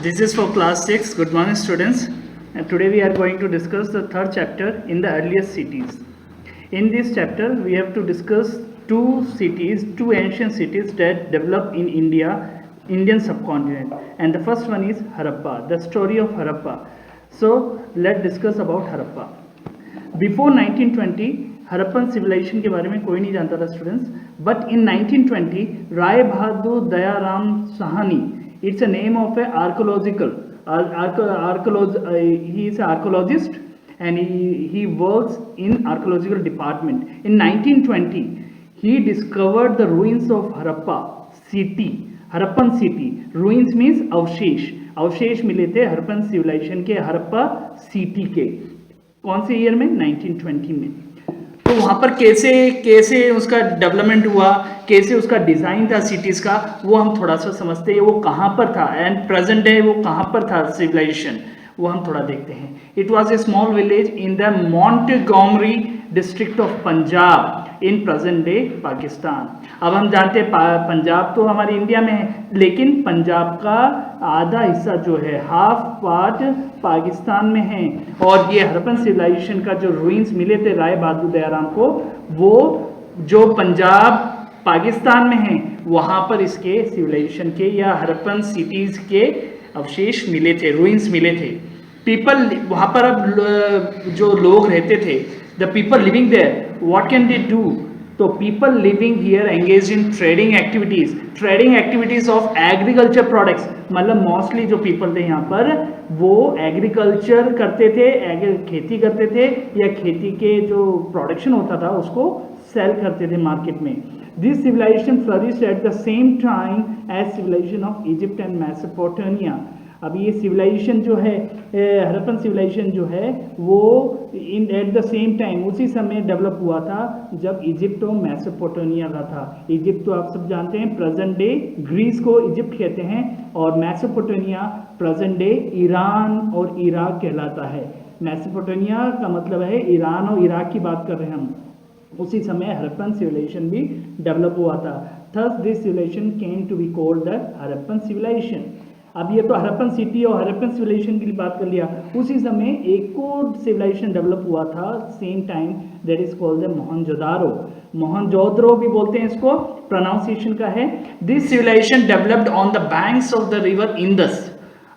This is for class 6. Good morning, students. And today we are going to discuss the third chapter in the earliest cities. In this chapter, we have to discuss two ancient cities that developed in Indian subcontinent. And the first one is Harappa, the story of Harappa. So let's discuss about Harappa. Before 1920, Harappan civilization के बारे में कोई नहीं जानता था students, but in 1920 Rai Bahadur Dayaram Sahni, it's a name of a he is an archaeologist and he works in archaeological department. In 1920 he discovered the ruins of Harappan city. Ruins means अवशेष मिले थे हरप्पन सिविलाइजेशन के हरप्पा सिटी के. कौन से ईयर में? 1920 में. तो वहाँ पर कैसे उसका डेवलपमेंट हुआ, कैसे उसका डिज़ाइन था सिटीज़ का, वो हम थोड़ा सा समझते हैं. वो कहाँ पर था एंड प्रेजेंट डे वो कहाँ पर था सिविलाइजेशन, वो हम थोड़ा देखते हैं. It was a small village in the Montgomery district of Punjab in present day Pakistan. अब हम जानते हैं पंजाब तो हमारे इंडिया में है, लेकिन पंजाब का आधा हिस्सा जो है, हाफ पार्ट पाकिस्तान में है. और ये हरप्पन सिविलाइजेशन का जो रूइंस मिले थे राय बहादुर दयाराम को, वो जो पंजाब पाकिस्तान में है वहाँ पर इसके सिविलाइजेशन के या हरप्पन सिटीज़ के अवशेष मिले थे, रूइंस मिले थे. पीपल वहाँ पर अब जो लोग रहते थे, the people living there, what can they do? तो people living here engage in trading activities of agriculture products. मतलब मोस्टली जो पीपल थे यहाँ पर वो एग्रीकल्चर करते थे, खेती करते थे, या खेती के जो प्रोडक्शन होता था उसको सेल करते थे मार्केट में. This civilization flourished at the same time as civilization of Egypt and Mesopotamia. अब ये सिविलाइजेशन जो है, हरप्पन सिविलाइजेशन जो है, वो इन एट द सेम टाइम उसी समय डेवलप हुआ था जब इजिप्ट और मैसोपोटामिया का था. इजिप्ट तो आप सब जानते हैं, प्रेजेंट डे ग्रीस को इजिप्ट कहते हैं, और मैसोपोटामिया प्रेजेंट डे ईरान और इराक कहलाता है. मैसोपोटामिया का मतलब है ईरान और इराक की बात कर रहे हैं हम. उसी समय हरप्पन सिविलाइजेशन भी डेवलप हुआ था. Thus this civilization came to be called the Harappan civilization. अब ये तो हरप्पन सिटी और हरप्पन सिविलाइजेशन की बात कर लिया. उसी समय एक और सिविलाइजेशन डेवलप हुआ था same time, that is called the Mohenjodaro भी बोलते हैं इसको, प्रोनाउंसिएशन का है. This civilization developed on the banks of the river Indus.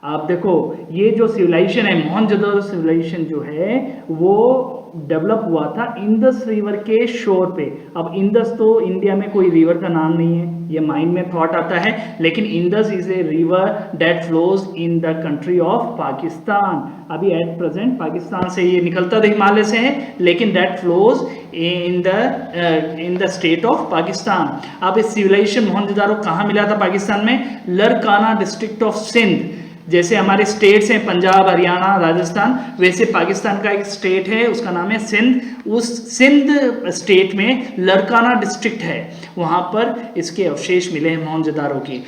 आप देखो ये जो सिविलाइजेशन है, मोहनजोदड़ो सिविलाइजेशन जो है, वो डेवलप हुआ था इंडस रिवर के शोर पे. अब इंडस तो इंडिया में कोई रिवर का नाम नहीं है, ये माइंड में थॉट आता है, लेकिन Indus is a river that flows in the country of Pakistan. अभी एट प्रेजेंट पाकिस्तान से ये निकलता तो हिमालय से है, लेकिन that flows in the state of Pakistan. अब इस सिविलाइजेशन मोहनजोदड़ो कहाँ मिला था पाकिस्तान में? Larkana district of Sindh. जैसे हमारे स्टेट्स हैं पंजाब, हरियाणा, राजस्थान, वैसे पाकिस्तान का एक स्टेट है, उसका नाम है सिंध. उस सिंध स्टेट में लरकाना डिस्ट्रिक्ट है, वहाँ पर इसके अवशेष मिले हैं मोहनजोदड़ो के.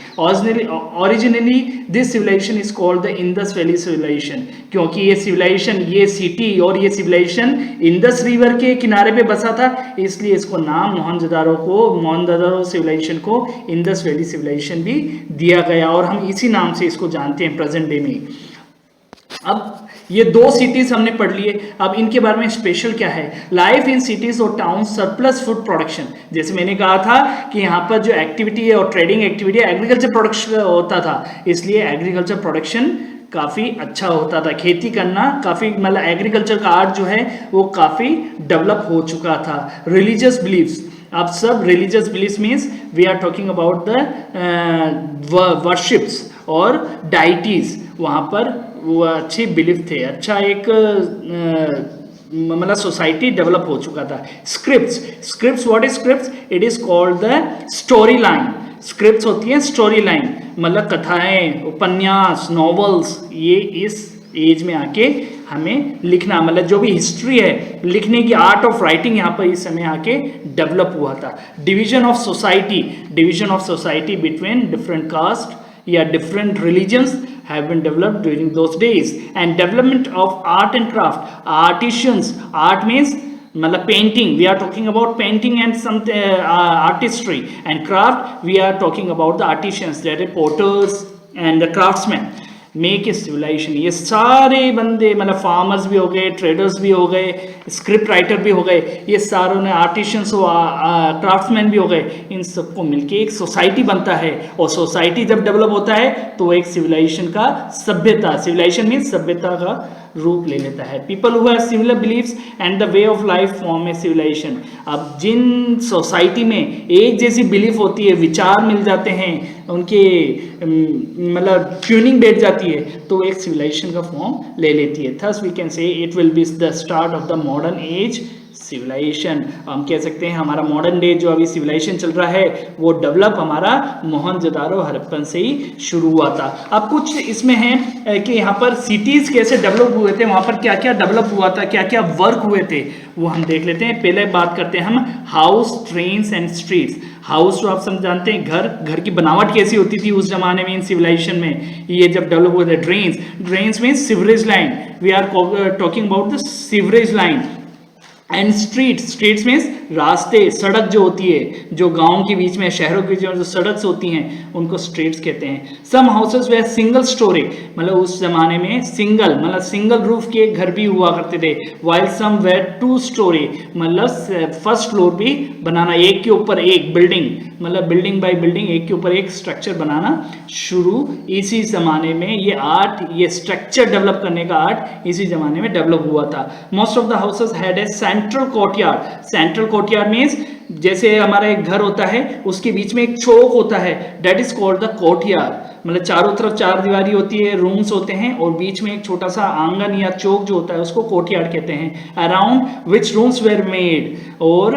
Originally this civilization is called the Indus valley civilization, क्योंकि ये सिविलाइजेशन, ये सिटी और ये सिविलाइजेशन इंडस रिवर के किनारे पे बसा था, इसलिए इसको नाम मोहनजोदड़ो सिविलाइजेशन को इंडस वैली सिविलाइजेशन भी दिया गया, और हम इसी नाम से इसको जानते हैं प्रेजेंट डे में. अब ये दो सिटीज हमने पढ़ लिए. अब इनके बारे में स्पेशल क्या है? लाइफ इन सिटीज और टाउन, सरप्लस फूड प्रोडक्शन. जैसे मैंने कहा था कि यहाँ पर जो एक्टिविटी है और ट्रेडिंग एक्टिविटी, एग्रीकल्चर प्रोडक्शन होता था, इसलिए एग्रीकल्चर प्रोडक्शन काफ़ी अच्छा होता था. खेती करना काफ़ी, मतलब एग्रीकल्चर का आर्ट जो है वो काफ़ी डेवलप हो चुका था. रिलीजियस बिलीव्स, अब सब religious believes means we are talking about the worships और डाइटीज. वहाँ पर वो अच्छी बिलीफ थे, अच्छा एक मतलब सोसाइटी डेवलप हो चुका था. Scripts what is scripts? It is called the story line. Scripts होती हैं स्टोरी लाइन, मतलब कथाएं, उपन्यास, नॉवेल्स. ये इस एज में आके हमें लिखना, मतलब जो भी हिस्ट्री है, लिखने की आर्ट ऑफ राइटिंग यहाँ पर इस समय आके डेवलप हुआ था. Division of society between different caste या different religions have been developed during those days. And development of art and craft, artisans, art means मतलब painting, we are talking about painting and some artistry. And craft, we are talking about the artisans, that is potters and the craftsman. Make a civilization, ये सारे बंदे मतलब farmers भी हो गए, traders भी हो गए, स्क्रिप्ट राइटर भी हो गए, ये सारों ने आर्टिशियंस हो, क्राफ्ट्समैन भी हो गए, इन सबको मिलके एक सोसाइटी बनता है। और सोसाइटी जब डेवलप होता है तो एक सिविलाइजेशन का सभ्यता, सिविलाइजेशन मीन सभ्यता का रूप ले लेता है। People who have similar believes and the way of life form a civilization. अब जिन सोसाइटी में एक जैसी बिलीफ होती है, विचार मिल जाते हैं, उनके मतलब ट्यूनिंग बैठ जाती है, तो एक सिविलाइजेशन का फॉर्म ले लेती है। Thus we can say it will be the start of the modern age civilization. हम कह सकते हैं हमारा मॉडर्न डे जो अभी सिविलाइजेशन चल रहा है वो डेवलप हमारा मोहनजोदारो हड़प्पन से ही शुरू हुआ था। अब कुछ इसमें है कि यहाँ पर सिटीज कैसे डेवलप हुए थे, वहाँ पर क्या क्या डेवलप हुआ था, क्या क्या वर्क हुए थे, वो हम देख लेते हैं। पहले बात करते हैं हम house, trains and streets. House तो आप सब जानते हैं, घर की बनावट कैसी होती थी उस जमाने में, इन सिविलाइजेशन में ये जब डेवलप हुए थे। Drains mean sewerage line, we are talking about the sewerage line. And streets means रास्ते, सड़क जो होती है, जो गांव के बीच में, शहरों के बीच में जो सड़क होती हैं उनको स्ट्रीट्स कहते हैं। सम हाउसेस वे सिंगल स्टोरी, मतलब उस जमाने में सिंगल रूफ के घर भी हुआ करते थे। वाइल सम वे 2 स्टोरी, मतलब फर्स्ट फ्लोर भी बनाना, एक के ऊपर एक बिल्डिंग, मतलब बिल्डिंग बाय बिल्डिंग, एक के ऊपर एक स्ट्रक्चर बनाना शुरू इसी जमाने में। ये आर्ट, ये स्ट्रक्चर डेवलप करने का आर्ट इसी जमाने में डेवलप हुआ था। Most of the houses had a central courtyard. Central courtyard means जैसे हमारा एक घर होता है उसके बीच में एक चौक होता है, that is called the courtyard. मतलब चारों तरफ 4 दीवारी होती है, रूम्स होते हैं और बीच में एक छोटा सा आंगन या चौक जो होता है उसको कोर्टयार्ड कहते हैं। Around which rooms were made, और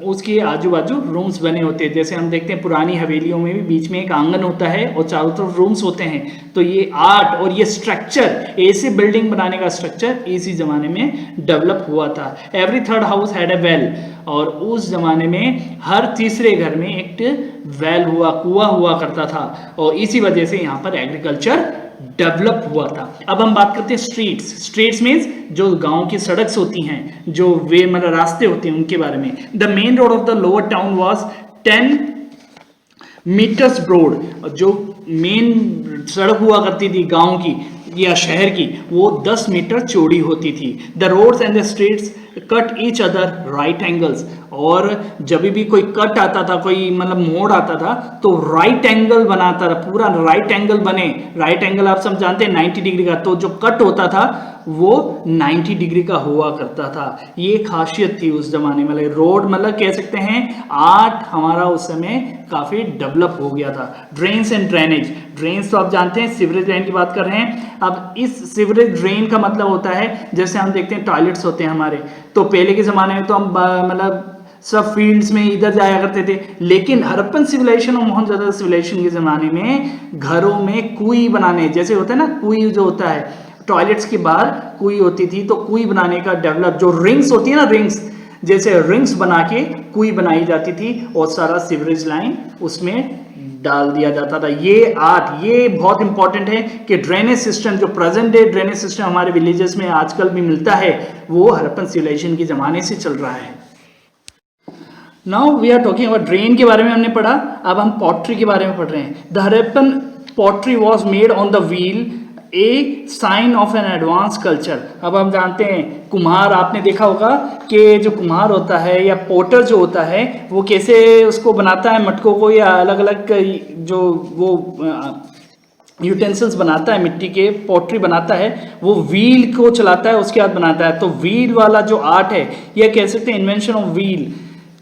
उसके आजू बाजू रूम्स बने होते हैं। जैसे हम देखते हैं पुरानी हवेलियों में भी बीच में एक आंगन होता है और चारों तरफ रूम्स होते हैं। तो ये आर्ट और ये स्ट्रक्चर, ऐसे बिल्डिंग बनाने का स्ट्रक्चर इसी जमाने में डेवलप हुआ था। Every third house had a well, और उस जमाने में हर तीसरे घर में एक वेल कुआं हुआ करता था, और इसी वजह से यहाँ पर एग्रीकल्चर डेवलप हुआ था। अब हम बात करते हैं स्ट्रीट्स मीन्स जो गांव की सड़क होती हैं, जो वे मतलब रास्ते होते हैं, उनके बारे में। The main road of the lower town was 10 meters broad. जो मेन सड़क हुआ करती थी गांव की या शहर की, वो 10 मीटर चौड़ी होती थी। The roads and the streets cut each other right angles, और जब भी कोई कट आता था, कोई मतलब मोड़ आता था, तो राइट एंगल बनाता था, पूरा राइट एंगल बने। राइट एंगल आप सब जानते हैं 90 डिग्री का, तो जो कट होता था वो 90 डिग्री का हुआ करता था। ये खासियत थी उस जमाने में। रोड मतलब कह सकते हैं आर्ट हमारा उस समय काफी डेवलप हो गया था। ड्रेन्स एंड ड्रेनेज, ड्रेन्स तो आप जानते हैं सीवरेज ड्रेन की बात कर रहे हैं। अब इस सीवरेज ड्रेन का मतलब होता है, जैसे हम देखते हैं टॉयलेट्स होते हैं हमारे, तो पहले के जमाने में तो हम मतलब सब फील्ड्स में इधर जाया करते थे, लेकिन हड़प्पन सिविलाइजेशन और मोहनजोदड़ो सिविलाइजेशन के जमाने में घरों में कुई बनाने, जैसे होता है ना कुई जो होता है, टॉयलेट्स के बाहर कुई होती थी, तो कुई बनाने का डेवलप, जो रिंग्स होती है ना, रिंग्स, जैसे रिंग्स बना के कुई बनाई जाती थी और सारा सीवरेज लाइन उसमें डाल दिया जाता था। ये आर्ट, ये बहुत इंपॉर्टेंट है कि ड्रेनेज सिस्टम, जो प्रेजेंट डे ड्रेनेज सिस्टम हमारे विलेजेस में आजकल भी मिलता है, वो हड़प्पन सिविलाइजेशन के जमाने से चल रहा है। Now we are talking about drain के बारे में हमने पढ़ा, अब हम पॉटरी के बारे में पढ़ रहे हैं। The Harappan pottery was made on the wheel, a sign of an advance culture. अब हम जानते हैं कुम्हार, आपने देखा होगा कि जो कुम्हार होता है या पोटर जो होता है वो कैसे उसको बनाता है, मटकों को या अलग अलग जो वो यूटेंसिल्स बनाता है, मिट्टी के पॉटरी बनाता है, वो व्हील को चलाता है, उसके बाद बनाता है। तो व्हील वाला जो आर्ट है, यह कह सकते हैं इन्वेंशन ऑफ व्हील,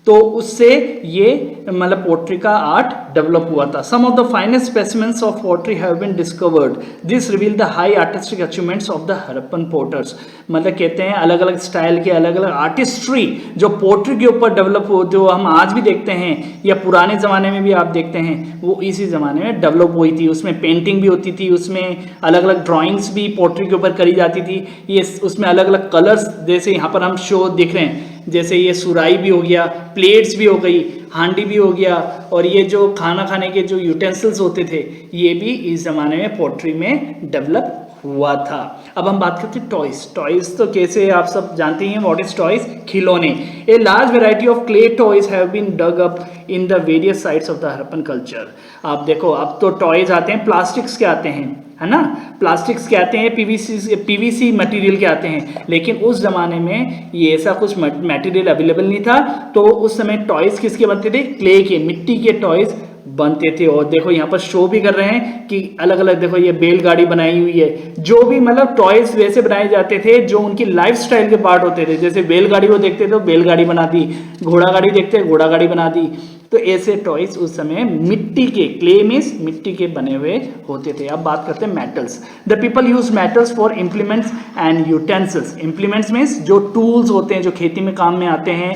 तो उससे ये मतलब पोट्री का आर्ट डेवलप हुआ था। Some of the finest specimens of pottery have been discovered, this reveal the high artistic achievements of the Harappan potters. मतलब कहते हैं अलग अलग स्टाइल के, अलग अलग आर्टिस्ट्री जो पोट्री के ऊपर डेवलप हो, जो हम आज भी देखते हैं या पुराने ज़माने में भी आप देखते हैं, वो इसी ज़माने में डेवलप हुई थी। उसमें पेंटिंग भी होती थी, उसमें अलग अलग ड्राइंग्स भी पोट्री के ऊपर करी जाती थी। ये उसमें अलग अलग कलर्स, जैसे यहाँ पर हम शो दिख रहे हैं, जैसे ये सुराई भी हो गया, प्लेट्स भी हो गई, हांडी भी हो गया, और ये जो खाना खाने के जो यूटेंसिल्स होते थे, ये भी इस ज़माने में पोट्री में डेवलप हुआ था। अब हम बात करते हैं टॉयज। टॉयज तो कैसे आप सब जानते हैं, व्हाट इज टॉयज, खिलौने। A large variety of clay toys have been dug up in the various sites of the Harappan culture. आप देखो अब तो टॉयज आते हैं, प्लास्टिक्स के आते हैं, है ना, प्लास्टिक्स के आते हैं, पीवीसी मटेरियल के आते हैं, लेकिन उस जमाने में ये ऐसा कुछ मटेरियल अवेलेबल नहीं था। तो उस समय टॉयज किसके बनते थे, क्ले के, मिट्टी के टॉयज बनते थे। और देखो यहाँ पर शो भी कर रहे हैं कि अलग अलग, देखो ये बैलगाड़ी बनाई हुई है, जो भी मतलब टॉयज वैसे बनाए जाते थे जो उनकी लाइफस्टाइल के पार्ट होते थे। जैसे बैलगाड़ी को देखते तो बैलगाड़ी बना दी, घोड़ा गाड़ी देखते घोड़ा गाड़ी बना दी। तो ऐसे टॉयज उस समय मिट्टी के, क्ले मींस मिट्टी के बने हुए होते थे। अब बात करते हैं metals. The people use metals for implements and utensils. Implements means जो टूल्स होते हैं जो खेती में काम में आते हैं,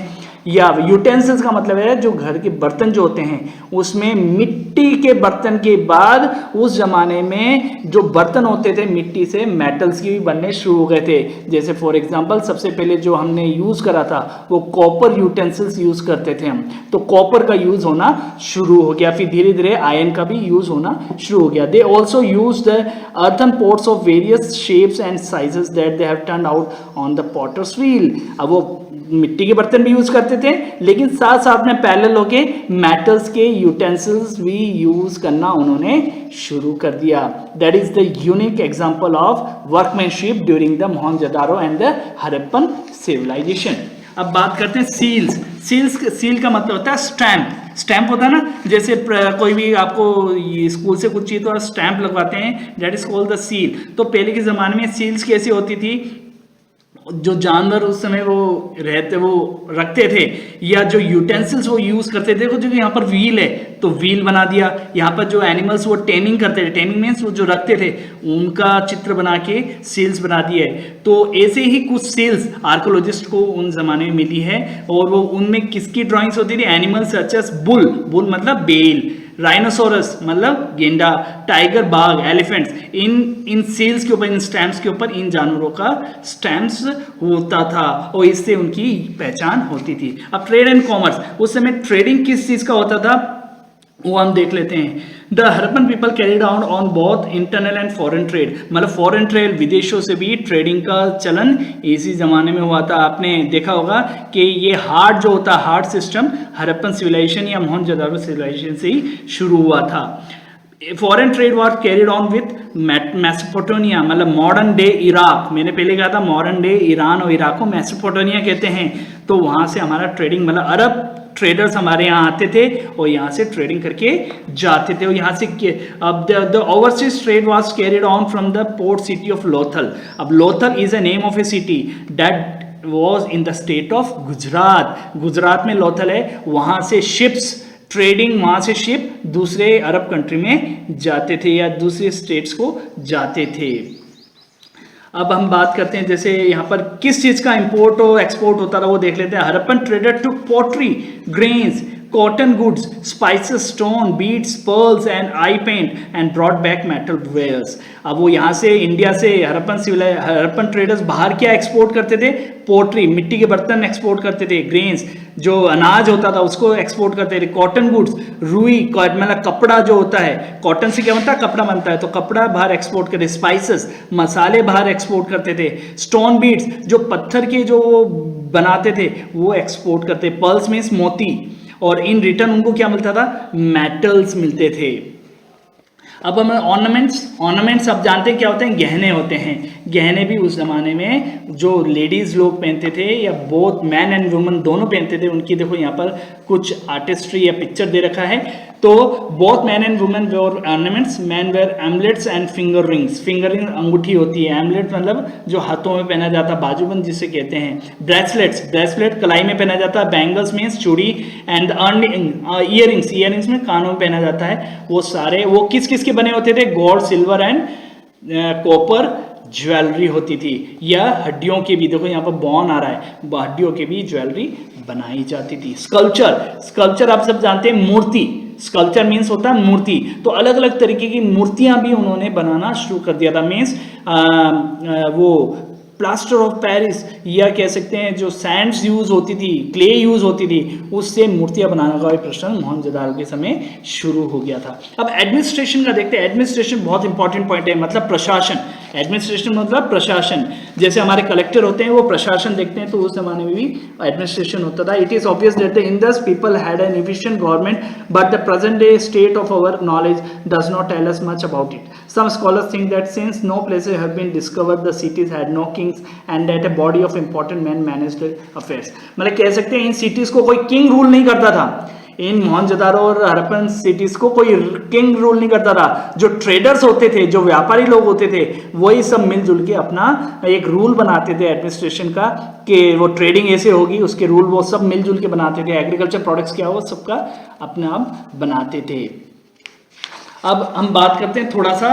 या यूटेंसिल्स का मतलब है जो घर के बर्तन जो होते हैं, उसमें मिट्टी के बर्तन के बाद उस जमाने में जो बर्तन होते थे मिट्टी से, मेटल्स की भी बनने शुरू हो गए थे। जैसे फॉर एग्जांपल सबसे पहले जो हमने यूज करा था वो कॉपर यूटेंसिल्स यूज करते थे हम, तो कॉपर का यूज होना शुरू हो गया। फिर धीरे धीरे आयरन का भी यूज होना शुरू हो गया। They also use the earthen pots of various shapes and sizes that they have turned out on the potter's wheel. अब वो मिट्टी के बर्तन भी यूज करते थे, लेकिन साथ साथ में पैरेलल होके मेटल्स के यूटेंसिल्स भी यूज करना उन्होंने शुरू कर दिया। That is the unique example of workmanship during the Mohenjodaro and the Harappan civilization. अब बात करते हैं सील्स। सील का मतलब होता है स्टैंप। स्टैंप होता है ना, जैसे कोई भी आपको स्कूल से कुछ चीज तो स्टैंप लगवाते हैं, that is called the seal. तो पहले के जमाने में सील्स कैसी होती थी, जो जानवर उस समय वो रहते वो रखते थे, या जो यूटेंसिल्स वो यूज करते थे। देखो जो यहाँ पर व्हील है तो व्हील बना दिया, यहाँ पर जो एनिमल्स वो टेमिंग करते थे, टेमिंग मीन्स वो जो रखते थे उनका चित्र बना के सील्स बना दिए। तो ऐसे ही कुछ सील्स आर्कोलॉजिस्ट को उन जमाने में मिली है, और वो उनमें किसकी ड्राइंग्स होती थी, animals such as bull, bull मतलब बेल, राइनोसोरस मतलब गेंडा, टाइगर बाघ, एलिफेंट्स, इन सील्स के ऊपर, इन स्टैम्प्स के ऊपर इन जानवरों का स्टैम्प्स होता था, और इससे उनकी पहचान होती थी। अब ट्रेड एंड कॉमर्स, उस समय ट्रेडिंग किस चीज का होता था वो हम देख लेते हैं। The Harappan people carried out on both internal and foreign trade, मतलब फॉरेन ट्रेड, विदेशों से भी ट्रेडिंग का चलन इसी जमाने में हुआ था। आपने देखा होगा कि ये हार्ट जो होता है, हार्ट सिस्टम हड़प्पन सिविलाइजेशन या मोहनजोदारो सिविलाइजेशन से ही शुरू हुआ था। Foreign trade was carried on with Mesopotamia, मतलब मॉडर्न डे इराक। मैंने पहले कहा था मॉडर्न डे ईरान और इराक को मेसोपोटामिया कहते हैं। तो वहां से हमारा ट्रेडिंग, मतलब अरब ट्रेडर्स हमारे यहाँ आते थे और यहाँ से ट्रेडिंग करके जाते थे। और यहाँ से अब the overseas trade was carried on from the port city of Lothal. अब Lothal is a name of a city that was in the state of Gujarat. Gujarat में लोथल है, वहाँ से शिप्स ट्रेडिंग, वहाँ से शिप दूसरे अरब कंट्री में जाते थे या दूसरे स्टेट्स को जाते थे। अब हम बात करते हैं जैसे यहाँ पर किस चीज का इंपोर्ट और एक्सपोर्ट होता था वो देख लेते हैं। Harappan trader to pottery, grains, cotton goods, spices, stone, beads, pearls and eye paint and brought back metal wares. अब वो यहाँ से इंडिया से हड़प्पन ट्रेडर्स बाहर क्या एक्सपोर्ट करते थे, पोट्री, मिट्टी के बर्तन एक्सपोर्ट करते थे, ग्रेन्स जो अनाज होता था उसको एक्सपोर्ट करते थे, कॉटन गुड्स, रुई मतलब कपड़ा जो होता है, कॉटन से क्या बनता है, कपड़ा बनता है, तो कपड़ा बाहर एक्सपोर्ट करते, स्पाइसेस मसाले बाहर एक्सपोर्ट करते थे, स्टोन बीड्स जो पत्थर के जो बनाते थे वो एक्सपोर्ट करते, पर्ल्स मींस मोती, और इन रिटर्न उनको क्या मिलता था, मेटल्स मिलते थे। अब हम ऑर्नामेंट्स अब जानते हैं क्या होते हैं, गहने होते हैं। गहने भी उस जमाने में जो लेडीज लोग पहनते थे या बोथ मैन एंड वुमेन दोनों पहनते थे, उनकी देखो यहाँ पर कुछ आर्टिस्ट्री या पिक्चर दे रखा है। तो both men and women wear ornaments, men wear amulets and finger rings. Finger ring अंगूठी होती है, एमलेट मतलब जो हाथों में पहना जाता है, बाजूबंद जिसे कहते हैं, ब्रेसलेट कलाई में पहना जाता है, बैंगल्स मीन्स चूड़ी, एंड इयरिंग्स में कानों में पहना जाता है। वो सारे वो किस किस के बने होते थे, gold, silver and copper jewellery होती थी, या हड्डियों के भी, देखो यहाँ पर बॉन आ रहा है, हड्डियों के भी ज्वेलरी बनाई जाती थी। स्कल्पचर आप सब जानते हैं, मूर्ति, स्कल्पचर मीन्स होता है मूर्ति, तो अलग अलग तरीके की मूर्तियां भी उन्होंने बनाना शुरू कर दिया था। मीन्स वो प्लास्टर ऑफ पेरिस या कह सकते हैं जो सैंड्स यूज होती थी, क्ले यूज होती थी, उससे मूर्तियां बनाने का प्रश्न मोहनजोदारो के समय शुरू हो गया था। अब एडमिनिस्ट्रेशन का देखते हैं। एडमिनिस्ट्रेशन बहुत इंपॉर्टेंट पॉइंट है, मतलब प्रशासन। एडमिनिस्ट्रेशन मतलब प्रशासन, जैसे हमारे कलेक्टर होते हैं वो प्रशासन देखते हैं, तो उस जमाने में भी एडमिनिस्ट्रेशन होता था. It is obvious that the Indus people had an efficient government, but the present day state of our knowledge does not tell us much about it. Some scholars think that since no places have been discovered, the cities had no kings and that a body of important men managed affairs. मतलब कह सकते हैं in cities को कोई king rule नहीं करता था. इन मोहनजोदारो और हड़प्पन सिटीज को कोई किंग रूल नहीं करता था. जो ट्रेडर्स होते थे, जो व्यापारी लोग होते थे, वही सब मिलजुल के अपना एक रूल बनाते थे एडमिनिस्ट्रेशन का, कि वो ट्रेडिंग ऐसे होगी, उसके रूल वो सब मिलजुल के बनाते थे. एग्रीकल्चर प्रोडक्ट्स क्या हो, सबका अपने आप बनाते थे. अब हम बात करते हैं थोड़ा सा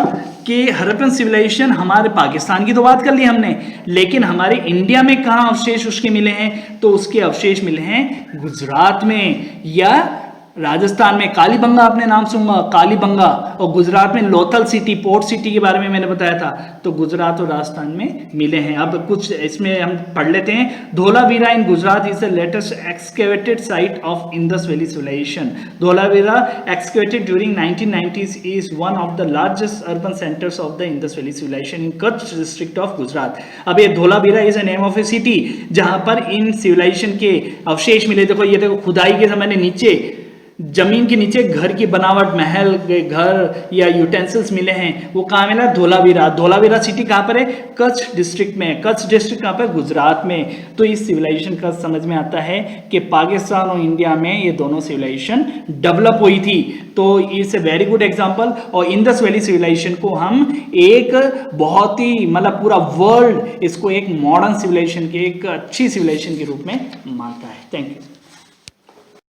कि हड़प्पन सिविलाइजेशन, हमारे पाकिस्तान की तो बात कर ली हमने, लेकिन हमारे इंडिया में कहाँ अवशेष उसके मिले हैं, तो उसके अवशेष मिले हैं गुजरात में या राजस्थान में. कालीबंगा आपने नाम सुना, कालीबंगा, और गुजरात में लोथल सिटी, पोर्ट सिटी के बारे में मैंने बताया था, तो गुजरात और राजस्थान में मिले हैं. अब कुछ इसमें हम पढ़ लेते हैं. Dholavira in Gujarat is the latest excavated site of Indus valley civilization. Dholavira excavated during 1990s is one of the largest urban centres of the Indus valley civilization in Kutch district of Gujarat. अब ये Dholavira is a name of a city जहां पर इन civilisation के अवशेष मिले. देखो ये देखो खुदाई के समय नीचे जमीन के नीचे घर की बनावट, महल के घर या यूटेंसिल्स मिले हैं. वो कहाँ मिला? धोलावीरा. धोलावीरा सिटी कहाँ पर है? कच्छ डिस्ट्रिक्ट में. कच्छ डिस्ट्रिक्ट कहाँ पर? गुजरात में. तो इस सिविलाइजेशन का समझ में आता है कि पाकिस्तान और इंडिया में ये दोनों सिविलाइजेशन डेवलप हुई थी. तो it's a very good example. और इंडस वैली सिविलाइजेशन को हम एक बहुत ही मतलब पूरा वर्ल्ड इसको एक मॉडर्न सिविलाइजेशन के, एक अच्छी सिविलाइजेशन के रूप में मानता है. Thank you.